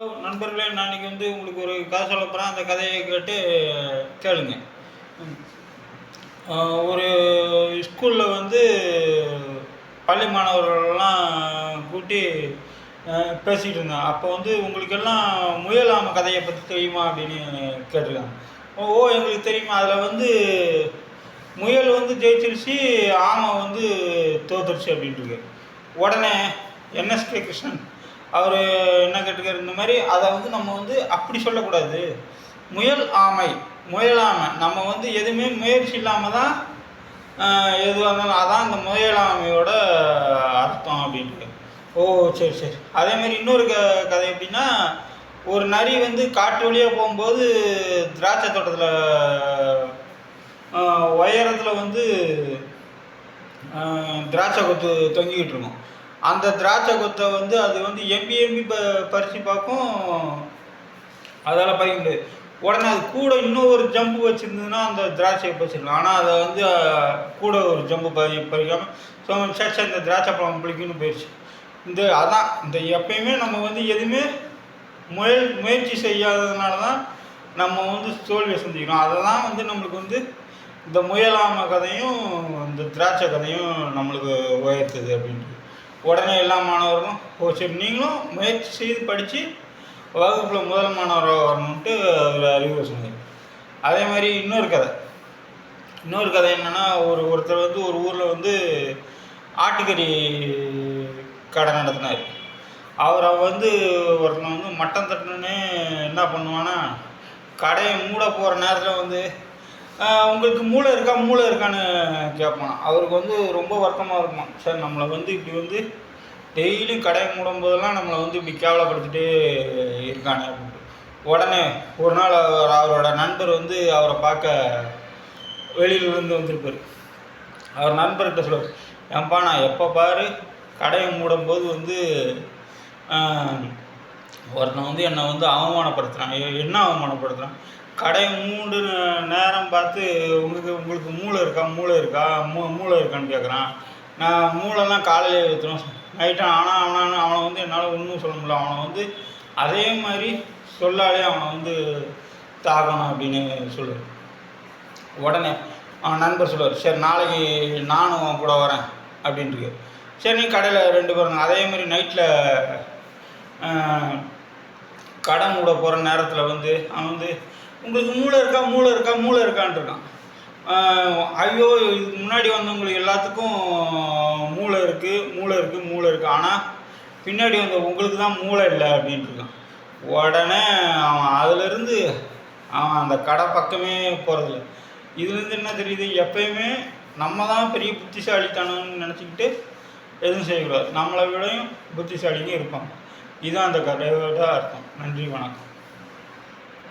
நண்பர்களே, நான் இன்னைக்கு உங்களுக்கு ஒரு கதை சொல்லப் போறேன். அந்த கதையை கேட்டு கேளுங்க. ம். ஒரு ஸ்கூல்ல பள்ளி மாணவர்கள்லாம் கூட்டி பேசிக்கிட்டு இருந்தாங்க. அப்போ உங்களுக்கெல்லாம் முயல் ஆமை கதையை பற்றி தெரியுமா அப்படின்னு கேட்டிருக்காங்க. ஓ, எங்களுக்கு தெரியுமா. அதில் முயல் ஜெயிச்சிருச்சு, ஆமை தோத்துருச்சு அப்படின்ட்டு. உடனே என்எஸ்கே கிருஷ்ணன் அவர் என்ன கேட்டுக்கார், இந்த மாதிரி அதை நம்ம அப்படி சொல்லக்கூடாது. முயல் ஆமை, முயல் ஆமை நம்ம எதுவுமே முயற்சி இல்லாமல் தான் எதுவாக இருந்தாலும் அதான் இந்த முயல் ஆமையோட அர்த்தம் அப்படின்ட்டு. ஓ, சரி சரி. அதேமாதிரி இன்னொரு கதை எப்படின்னா, ஒரு நரி காட்டு வழியாக போகும்போது திராட்சை தோட்டத்தில் உயரத்தில் திராட்சை கொத்து தொங்கிக்கிட்டு இருக்கும். அந்த திராட்சை கொத்தை அது எம்பி எம்பி பறித்து பார்க்கும், அதால் பறிக்க முடியாது. உடனே அது கூட இன்னும் ஒரு ஜம்பு வச்சுருந்ததுன்னா அந்த திராட்சையை பறிச்சிடலாம். ஆனால் அதை கூட ஒரு ஜம்பு பறிக்காமல் சேச்சா இந்த திராட்சை பழம் பிடிக்குன்னு போயிடுச்சு. அதான் இந்த எப்பயுமே நம்ம எதுவுமே முயற்சி செய்யாததுனால தான் நம்ம தோல்வியை சந்திக்கிறோம். அதை தான் நம்மளுக்கு இந்த முயலாமை கதையும் இந்த திராட்சை கதையும் நம்மளுக்கு உயர்த்துது அப்படின்ட்டு. உடனே எல்லா மாணவர்களும், ஓ சரி, நீங்களும் முயற்சி செய்து படித்து வகுப்பில் முதல் மாணவராக வரணுன்ட்டு ஒரு அறிவுரை சொன்னார். அதே மாதிரி இன்னொரு கதை என்னென்னா, ஒருத்தர் ஒரு ஊரில் ஆட்டுக்கறி கடை நடத்தினார். அவரை ஒருத்தன் மட்டன் தட்டணுன்னு என்ன பண்ணுவான்னா, கடையை மூட போகிற நேரத்தில் உங்களுக்கு மூளை இருக்கான்னு கேட்பான். அவருக்கு ரொம்ப வருத்தமாக இருக்குமா. சார், நம்மளை இப்படி டெய்லியும் கடையை மூடும் போதெல்லாம் நம்மளை இப்படி கேவலப்படுத்திட்டே இருக்கானே அப்படின்ட்டு. உடனே ஒரு நாள் அவரோட நண்பர் அவரை பார்க்க வெளியிலேருந்து வந்திருப்பார். அவர் நண்பர்கிட்ட சொல்லுவார், ஏன்பா, நான் எப்போ பாரு கடையை மூடும்போது ஒருத்தன் என்னை அவமானப்படுத்துகிறான். என்ன அவமானப்படுத்துகிறான்? கடையை மூடு நேரம் பார்த்து உங்களுக்கு மூளை இருக்கான்னு கேட்குறான். நான் மூளைலாம் காலையில் ஏற்றுவேன், நைட்டு. ஆனால் அவனை என்னால் ஒன்றும் சொல்ல முடியல. அவனை அதே மாதிரி சொல்லாலே அவனை தாக்கணும் அப்படின்னு சொல்லுவார். உடனே அவன் நண்பர் சொல்லுவார், சரி, நாளைக்கு நானும் அவன் கூட வரேன் அப்படின்ட்டு. சரி, நீ கடையில் 2 பேரும். அதே மாதிரி நைட்டில் கடை மூட போகிற நேரத்தில் அவன் உங்களுக்கு மூளை இருக்கான்ட்டு இருக்கான். ஐயோ, இதுக்கு முன்னாடி வந்தவங்களுக்கு எல்லாத்துக்கும் மூளை இருக்குது, ஆனால் பின்னாடி உங்களுக்கு தான் மூளை இல்லை அப்படின்ட்டு இருக்கான். உடனே அவன் அதிலிருந்து அவன் அந்த கடை பக்கமே போகிறதில்ல. இதுலேருந்து என்ன தெரியுது, எப்பயுமே நம்ம தான் பெரிய புத்திசாலித்தனம்னு நினச்சிக்கிட்டு எதுவும் செய்யக்கூடாது. நம்மளை விடையும் புத்திசாலிங்க இருப்பாங்க. இதுதான் அந்த கதையோட அர்த்தம். நன்றி, வணக்கம்.